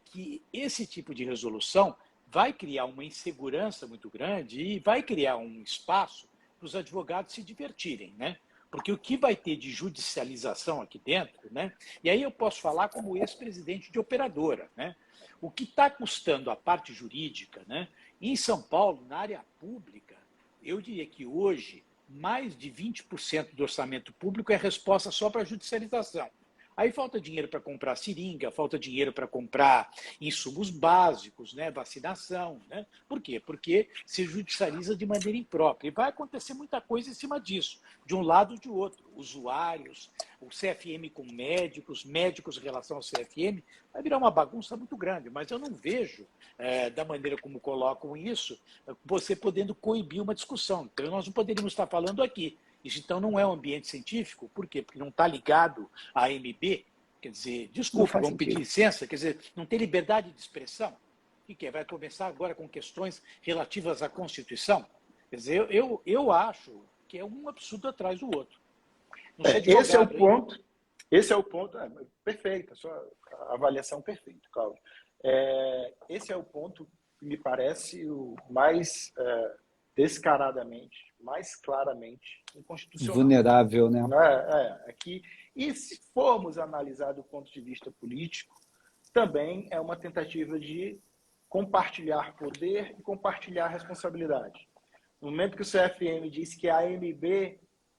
que esse tipo de resolução vai criar uma insegurança muito grande e vai criar um espaço para os advogados se divertirem. Né? Porque o que vai ter de judicialização aqui dentro, né, e aí eu posso falar como ex-presidente de operadora, né, o que está custando a parte jurídica, né, em São Paulo, na área pública, eu diria que hoje mais de 20% do orçamento público é resposta só para a judicialização. Aí falta dinheiro para comprar seringa, falta dinheiro para comprar insumos básicos, né, vacinação. Né? Por quê? Porque se judicializa de maneira imprópria. E vai acontecer muita coisa em cima disso, de um lado ou de outro. Usuários, o CFM com médicos, médicos em relação ao CFM, vai virar uma bagunça muito grande. Mas eu não vejo, da maneira como colocam isso, você podendo coibir uma discussão. Então nós não poderíamos estar falando aqui. Isso, então, não é um ambiente científico. Por quê? Porque não está ligado à AMB. Quer dizer, desculpa, vamos pedir licença. Quer dizer, não tem liberdade de expressão. O que é? Vai começar agora com questões relativas à Constituição? Quer dizer, eu acho que é um absurdo atrás do outro. Esse é o ponto. Esse é o ponto. Perfeito, a sua avaliação perfeita, Cláudio. Esse é o ponto que me parece o mais descaradamente, mais claramente inconstitucional. Vulnerável, né? Aqui. E se formos analisar do ponto de vista político, também é uma tentativa de compartilhar poder e compartilhar responsabilidade. No momento que o CFM diz que a AMB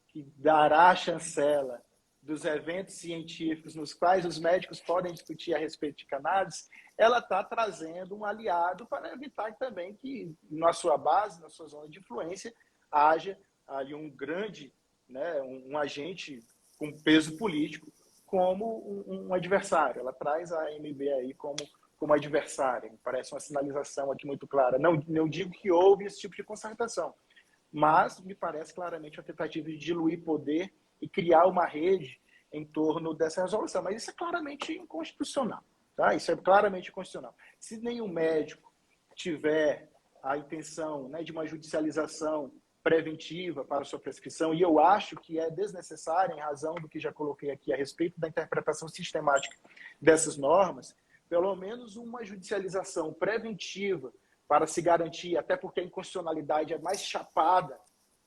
que dará a chancela dos eventos científicos nos quais os médicos podem discutir a respeito de cannabis, ela está trazendo um aliado para evitar também que, na sua base, na sua zona de influência, haja ali um grande, né, um agente com peso político como um adversário. Ela traz a AMB aí como adversária. Me parece uma sinalização aqui muito clara. Não digo que houve esse tipo de concertação, mas me parece claramente uma tentativa de diluir poder e criar uma rede em torno dessa resolução. Mas isso é claramente inconstitucional. Tá? Isso é claramente inconstitucional. Se nenhum médico tiver a intenção, né, de uma judicialização preventiva para sua prescrição, e eu acho que é desnecessária em razão do que já coloquei aqui a respeito da interpretação sistemática dessas normas, pelo menos uma judicialização preventiva para se garantir, até porque a inconstitucionalidade é mais chapada,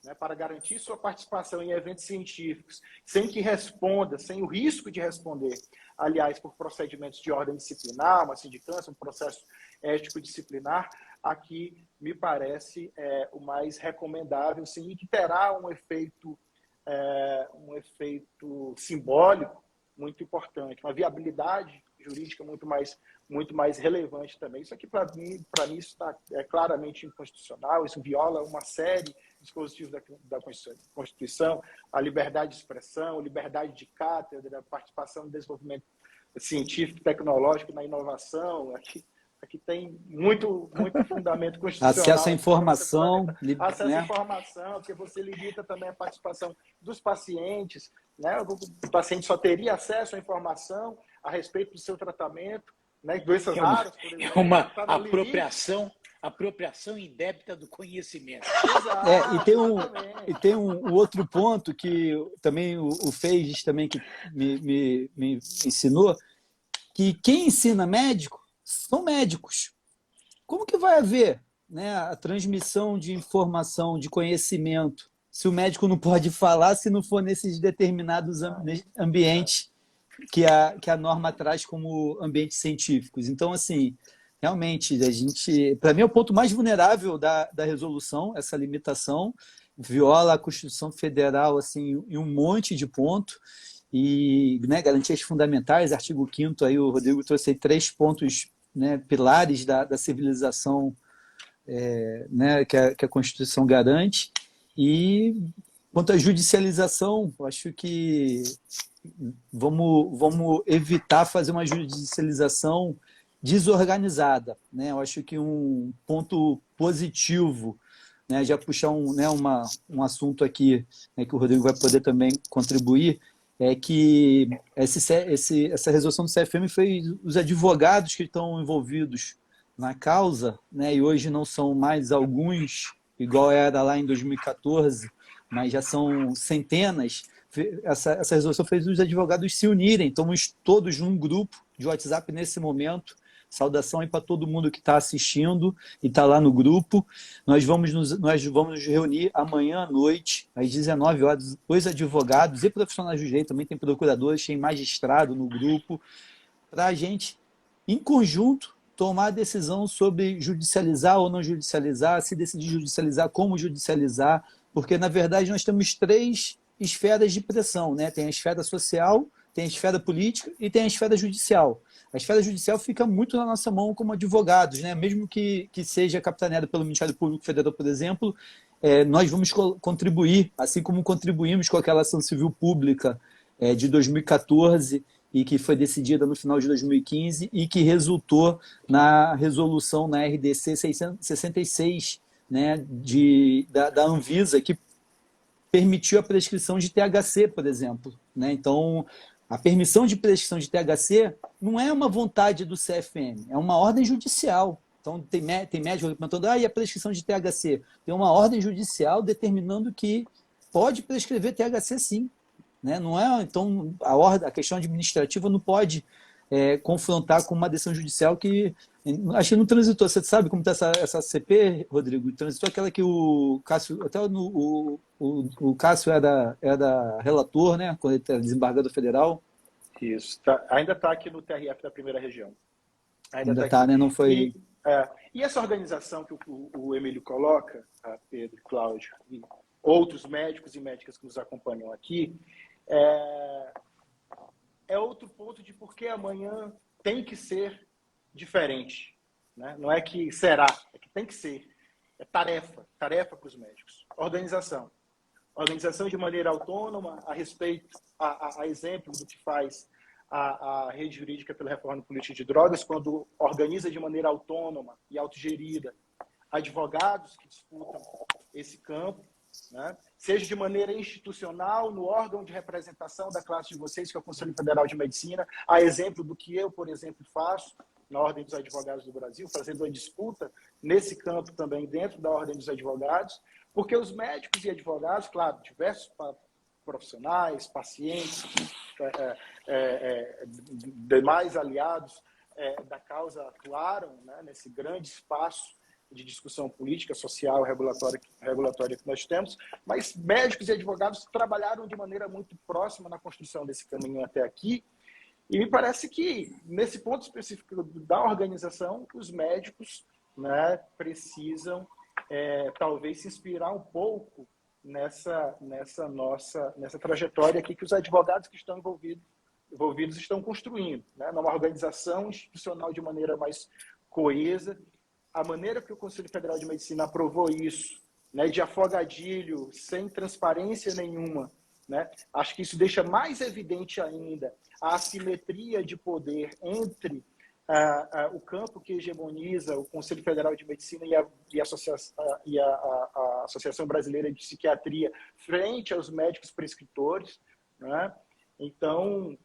né, para garantir sua participação em eventos científicos, sem que responda, sem o risco de responder aliás, por procedimentos de ordem disciplinar, uma sindicância, um processo ético-disciplinar, aqui me parece o mais recomendável, sim, e que terá um efeito simbólico muito importante, uma viabilidade jurídica muito mais relevante também. Isso aqui, para mim isso é claramente inconstitucional, isso viola uma série de dispositivos da Constituição, a liberdade de expressão, a liberdade de cátedra, a participação no desenvolvimento científico e tecnológico, na inovação. Aqui tem muito fundamento constitucional. Acesso à informação. Acesso à informação, porque você limita também a participação dos pacientes, né? O paciente só teria acesso à informação a respeito do seu tratamento, né? Doenças raras, por exemplo. É uma apropriação indébita do conhecimento. Exato, e tem um outro ponto que também o Feijes também que me ensinou, que quem ensina médico são médicos. Como que vai haver, né, a transmissão de informação, de conhecimento, se o médico não pode falar, se não for nesses determinados ambientes que a norma traz como ambientes científicos? Então, assim, realmente, para mim, é o ponto mais vulnerável da resolução, essa limitação, viola a Constituição Federal assim, em um monte de pontos, e, né, garantias fundamentais, artigo 5º, aí o Rodrigo trouxe aí 3 pontos, né, pilares da civilização, né, que a Constituição garante. E quanto à judicialização, eu acho que vamos evitar fazer uma judicialização desorganizada, né? Eu acho que um ponto positivo, né, já puxar um assunto aqui, né, que o Rodrigo vai poder também contribuir, é que essa resolução do CFM foi os advogados que estão envolvidos na causa, né, e hoje não são mais alguns, igual era lá em 2014, mas já são centenas. Essa resolução fez os advogados se unirem, estamos todos num grupo de WhatsApp nesse momento. Saudação aí para todo mundo que está assistindo e está lá no grupo. Nós vamos nos reunir amanhã à noite, às 19 horas, os advogados e profissionais do direito, também tem procuradores, tem magistrado no grupo, para a gente, em conjunto, tomar a decisão sobre judicializar ou não judicializar, se decidir judicializar, como judicializar, porque, na verdade, nós temos 3 esferas de pressão, né? Tem a esfera social, tem a esfera política e tem a esfera judicial. A esfera judicial fica muito na nossa mão como advogados, né? Mesmo que seja capitaneado pelo Ministério Público Federal, por exemplo, nós vamos contribuir, assim como contribuímos com aquela ação civil pública de 2014 e que foi decidida no final de 2015 e que resultou na resolução na RDC 666, né, da Anvisa, que permitiu a prescrição de THC, por exemplo, né? Então, a permissão de prescrição de THC não é uma vontade do CFM, é uma ordem judicial. Então, tem médico perguntando, e a prescrição de THC? Tem uma ordem judicial determinando que pode prescrever THC sim, né? Não é, então, a questão administrativa não pode confrontar com uma decisão judicial que acho que não transitou. Você sabe como está essa CP, Rodrigo? Transitou aquela que o Cássio, até o Cássio era relator, né? Quando ele era desembargador federal. Isso, ainda está aqui no TRF da primeira região. Ainda está, né? Não foi... E essa organização que o Emílio coloca, Pedro, Cláudio, e outros médicos e médicas que nos acompanham aqui, é outro ponto de por que amanhã tem que ser diferente, né? Não é que será, é que tem que ser. É tarefa para os médicos. Organização de maneira autônoma, a respeito, a exemplo do que faz a Rede Jurídica pela Reforma Política de Drogas, quando organiza de maneira autônoma e autogerida advogados que disputam esse campo, né? Seja de maneira institucional, no órgão de representação da classe de vocês, que é o Conselho Federal de Medicina, a exemplo do que eu, por exemplo, faço na Ordem dos Advogados do Brasil, fazendo uma disputa nesse campo também dentro da Ordem dos Advogados, porque os médicos e advogados, claro, diversos profissionais, pacientes, demais aliados da causa atuaram, né, nesse grande espaço de discussão política, social, regulatória que nós temos, mas médicos e advogados trabalharam de maneira muito próxima na construção desse caminho até aqui, E me parece que, nesse ponto específico da organização, os médicos, né, precisam, talvez, se inspirar um pouco nessa trajetória aqui que os advogados que estão envolvidos estão construindo, né, numa organização institucional de maneira mais coesa. A maneira que o Conselho Federal de Medicina aprovou isso, né, de afogadilho, sem transparência nenhuma, né, acho que isso deixa mais evidente ainda a assimetria de poder entre o campo que hegemoniza o Conselho Federal de Medicina e a Associação Brasileira de Psiquiatria frente aos médicos prescritores, né? Então,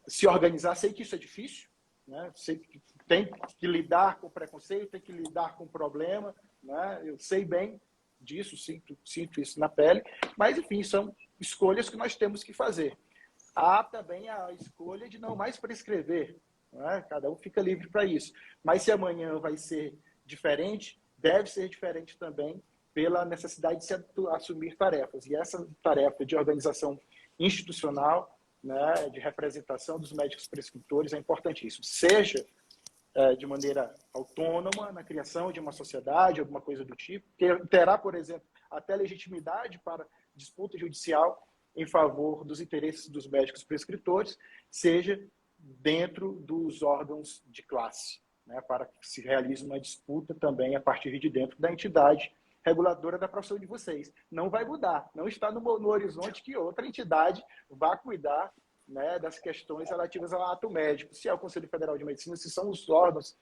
se organizar, sei que isso é difícil, né? Sei que tem que lidar com preconceito, tem que lidar com problema, né? Eu sei bem disso, sinto isso na pele, mas, enfim, são escolhas que nós temos que fazer. Há também a escolha de não mais prescrever, né? Cada um fica livre para isso. Mas se amanhã vai ser diferente, deve ser diferente também pela necessidade de se assumir tarefas. E essa tarefa de organização institucional, né, de representação dos médicos prescritores é importantíssimo. Seja de maneira autônoma na criação de uma sociedade, alguma coisa do tipo, que terá, por exemplo, até legitimidade para disputa judicial em favor dos interesses dos médicos prescritores, seja dentro dos órgãos de classe, né, para que se realize uma disputa também a partir de dentro da entidade reguladora da profissão de vocês. Não vai mudar, não está no horizonte que outra entidade vá cuidar, né, das questões relativas ao ato médico, se é o Conselho Federal de Medicina, se são os órgãos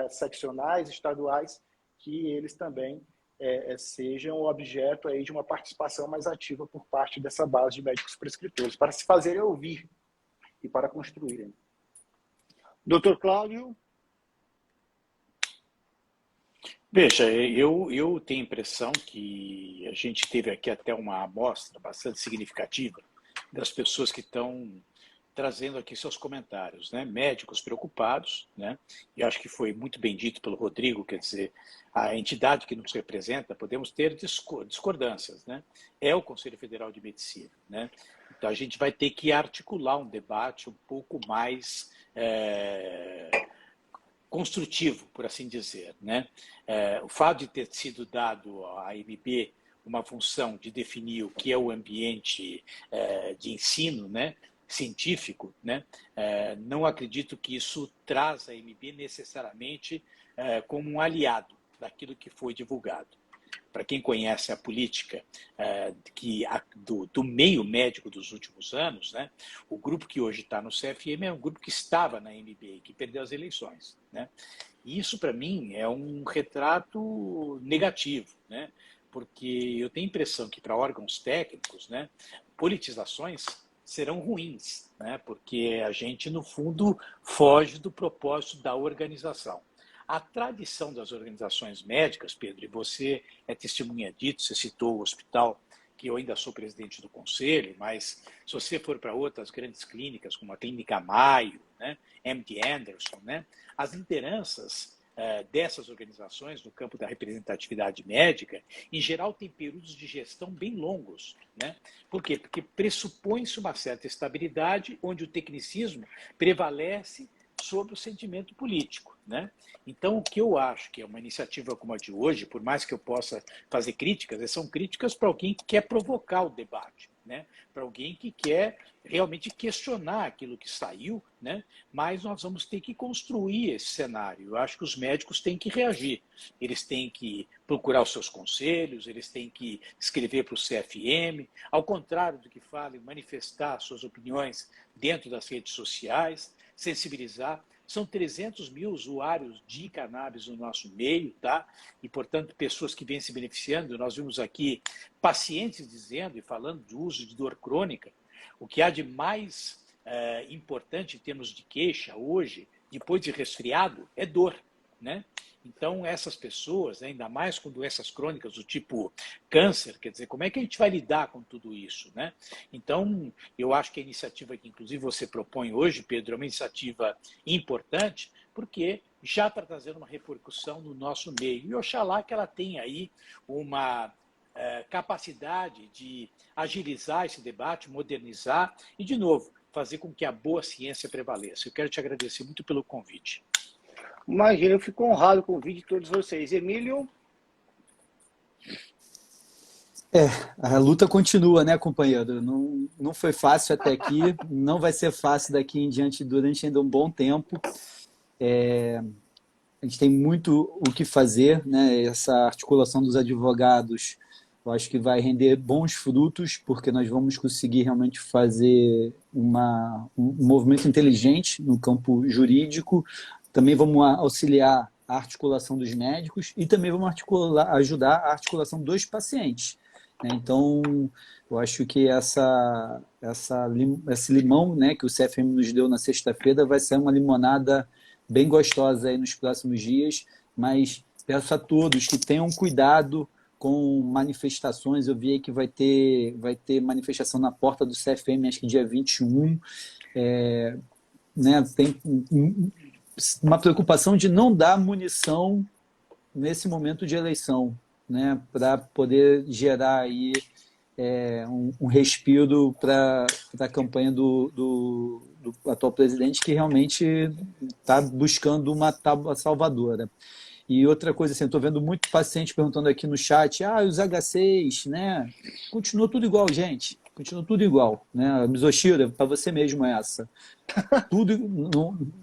seccionais, estaduais, que eles também sejam objeto aí de uma participação mais ativa por parte dessa base de médicos prescritores, para se fazerem ouvir e para construírem. Doutor Cláudio? Veja, eu tenho a impressão que a gente teve aqui até uma amostra bastante significativa das pessoas que estão trazendo aqui seus comentários, né? Médicos preocupados, né? E acho que foi muito bem dito pelo Rodrigo, quer dizer, a entidade que nos representa, podemos ter discordâncias, né? É o Conselho Federal de Medicina, né? Então a gente vai ter que articular um debate um pouco mais construtivo, por assim dizer, né? O fato de ter sido dado à AMB uma função de definir o que é o ambiente de ensino, né, científico, né, não acredito que isso traz a AMB necessariamente como um aliado daquilo que foi divulgado. Para quem conhece a política do meio médico dos últimos anos, né, o grupo que hoje está no CFM é um grupo que estava na AMB e que perdeu as eleições, né? E isso, para mim, é um retrato negativo, né? Porque eu tenho a impressão que para órgãos técnicos, né, politizações serão ruins, né, porque a gente, no fundo, foge do propósito da organização. A tradição das organizações médicas, Pedro, e você é testemunha disso, você citou o hospital, que eu ainda sou presidente do conselho, mas se você for para outras grandes clínicas, como a Clínica Maio, né, MD Anderson, né, as lideranças dessas organizações no campo da representatividade médica, em geral, tem períodos de gestão bem longos, né? Por quê? Porque pressupõe-se uma certa estabilidade, onde o tecnicismo prevalece sobre o sentimento político, né? Então, o que eu acho que é uma iniciativa como a de hoje, por mais que eu possa fazer críticas, são críticas para alguém que quer provocar o debate, né? Para alguém que quer realmente questionar aquilo que saiu, né? Mas nós vamos ter que construir esse cenário. Eu acho que os médicos têm que reagir, eles têm que procurar os seus conselhos, eles têm que escrever para o CFM, ao contrário do que falam, manifestar suas opiniões dentro das redes sociais, sensibilizar. São 300 mil usuários de cannabis no nosso meio, tá? E, portanto, pessoas que vêm se beneficiando. Nós vimos aqui pacientes dizendo e falando do uso de dor crônica. O que há de mais importante em termos de queixa hoje, depois de resfriado, é dor, né? Então, essas pessoas, ainda mais com doenças crônicas do tipo câncer, quer dizer, como é que a gente vai lidar com tudo isso, né? Então, eu acho que a iniciativa que, inclusive, você propõe hoje, Pedro, é uma iniciativa importante, porque já está trazendo uma repercussão no nosso meio. E oxalá que ela tenha aí uma capacidade de agilizar esse debate, modernizar e, de novo, fazer com que a boa ciência prevaleça. Eu quero te agradecer muito pelo convite. Imagina, eu fico honrado com o convite de todos vocês. Emílio? A luta continua, né, companheiro? Não foi fácil até aqui, não vai ser fácil daqui em diante durante ainda um bom tempo. A gente tem muito o que fazer, né? Essa articulação dos advogados, eu acho que vai render bons frutos, porque nós vamos conseguir realmente fazer um movimento inteligente no campo jurídico. Também vamos auxiliar a articulação dos médicos e também vamos ajudar a articulação dos pacientes, né? Então, eu acho que esse limão, né, que o CFM nos deu na sexta-feira vai ser uma limonada bem gostosa aí nos próximos dias, mas peço a todos que tenham cuidado com manifestações. Eu vi aí que vai ter manifestação na porta do CFM, acho que dia 21. Né, tem uma preocupação de não dar munição nesse momento de eleição, né, para poder gerar aí um respiro para a campanha do atual presidente, que realmente está buscando uma tábua salvadora. E outra coisa, assim, eu estou vendo muito paciente perguntando aqui no chat, os H6, né? Continua tudo igual, gente. Continua tudo igual, né? Misoshira, para você mesmo essa. Tudo,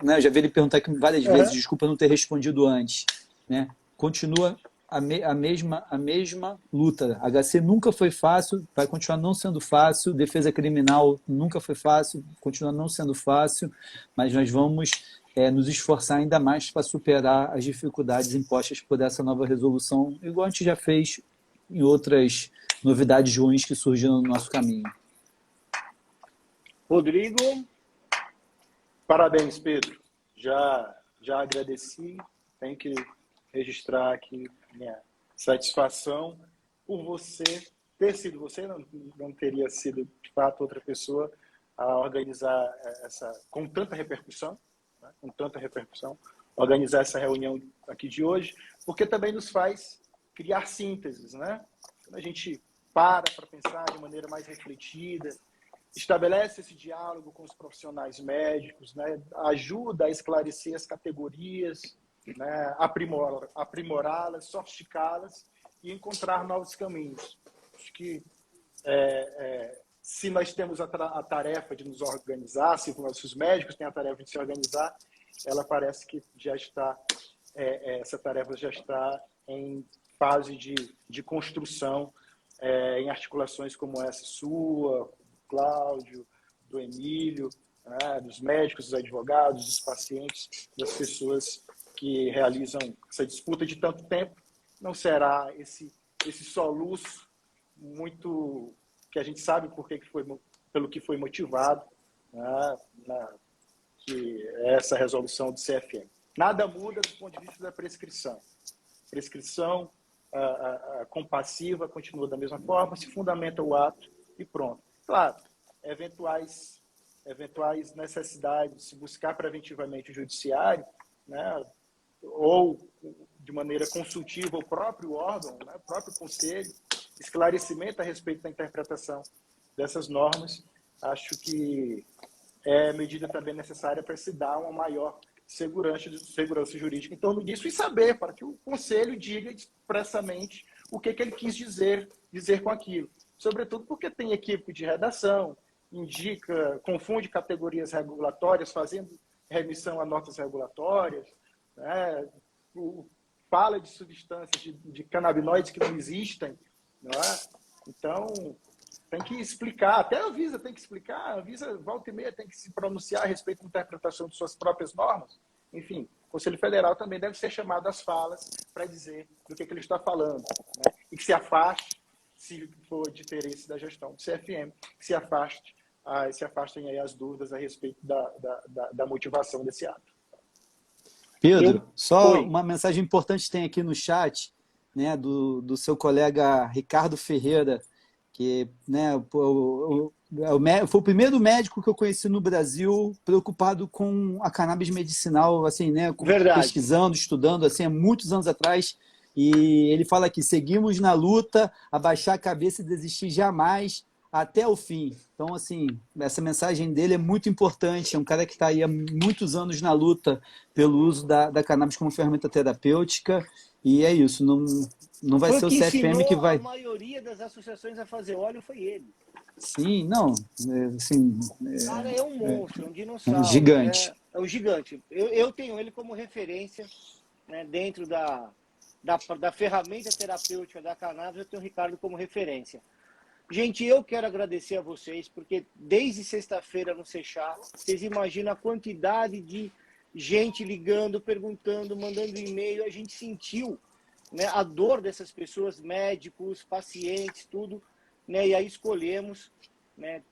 né? Eu já vi ele perguntar aqui várias vezes, desculpa não ter respondido antes, né? Continua a mesma luta. HC nunca foi fácil, vai continuar não sendo fácil, defesa criminal nunca foi fácil, continua não sendo fácil, mas nós vamos nos esforçar ainda mais para superar as dificuldades impostas por essa nova resolução, igual a gente já fez em outras novidades ruins que surgiram no nosso caminho. Rodrigo? Parabéns, Pedro. Já agradeci, tenho que registrar aqui minha satisfação por você ter sido você, não teria sido de fato outra pessoa a organizar com tanta repercussão, organizar essa reunião aqui de hoje, porque também nos faz criar sínteses, né? Quando a gente para pensar de maneira mais refletida, estabelece esse diálogo com os profissionais médicos, né? Ajuda a esclarecer as categorias, né? Aprimorá-las, sofisticá-las e encontrar novos caminhos. Acho que se nós temos a tarefa de nos organizar, se os médicos têm a tarefa de se organizar, ela parece que já está, essa tarefa já está em fase de construção, em articulações como essa sua, do Cláudio, do Emílio, né, dos médicos, dos advogados, dos pacientes, das pessoas que realizam essa disputa de tanto tempo. Não será esse soluço muito que a gente sabe pelo que foi motivado, né, que é essa resolução do CFM. Nada muda do ponto de vista da prescrição. Prescrição compassiva continua da mesma forma, se fundamenta o ato e pronto. Claro, eventuais necessidades de se buscar preventivamente o judiciário, né, ou de maneira consultiva o próprio órgão, né, o próprio conselho, esclarecimento a respeito da interpretação dessas normas, acho que é medida também necessária para se dar uma maior segurança jurídica em torno disso e saber, para que o Conselho diga expressamente o que ele quis dizer com aquilo. Sobretudo porque tem equipe de redação, confunde categorias regulatórias, fazendo remissão a notas regulatórias, né? Fala de substâncias, de canabinoides que não existem, não é? Então, tem que explicar, até a Anvisa tem que explicar, a Anvisa, volta e meia, tem que se pronunciar a respeito da interpretação de suas próprias normas. Enfim, o Conselho Federal também deve ser chamado às falas para dizer do que ele está falando, né? E que se afaste, se for de interesse da gestão do CFM, que se afastem aí as dúvidas a respeito da motivação desse ato. Pedro, só uma mensagem importante tem aqui no chat, né, do seu colega Ricardo Ferreira, que, né, foi o primeiro médico que eu conheci no Brasil preocupado com a cannabis medicinal, assim, né, pesquisando, estudando, assim, há muitos anos atrás. E ele fala aqui: seguimos na luta, abaixar a cabeça e desistir jamais. até o fim. Então, assim, essa mensagem dele é muito importante. É um cara que está aí há muitos anos na luta pelo uso da cannabis como ferramenta terapêutica. E é isso, não vai Foi ser o o que CFM que ensinou a vai. maioria das associações a fazer óleo, foi ele. Sim, não, assim, O cara é um monstro, é um é dinossauro, gigante. é um gigante. Eu tenho ele como referência, né, dentro da ferramenta terapêutica da cannabis, eu tenho o Ricardo como referência. Gente, eu quero agradecer a vocês, porque desde sexta-feira no Seixá, vocês imaginam a quantidade de gente ligando, perguntando, mandando e-mail, a gente sentiu, né, a dor dessas pessoas, médicos, pacientes, tudo, né, e aí escolhemos, né,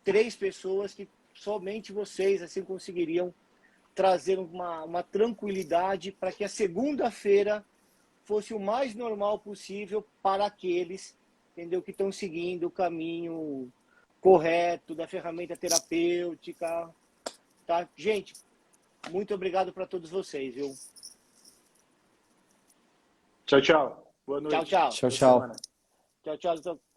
3 pessoas que somente vocês assim conseguiriam trazer uma tranquilidade para que a segunda-feira fosse o mais normal possível para aqueles, entendeu, que estão seguindo o caminho correto da ferramenta terapêutica, tá? Gente, muito obrigado para todos vocês, viu? Tchau, tchau. Boa Tchau, noite. tchau. Tchau, Boa tchau. semana. Tchau, tchau.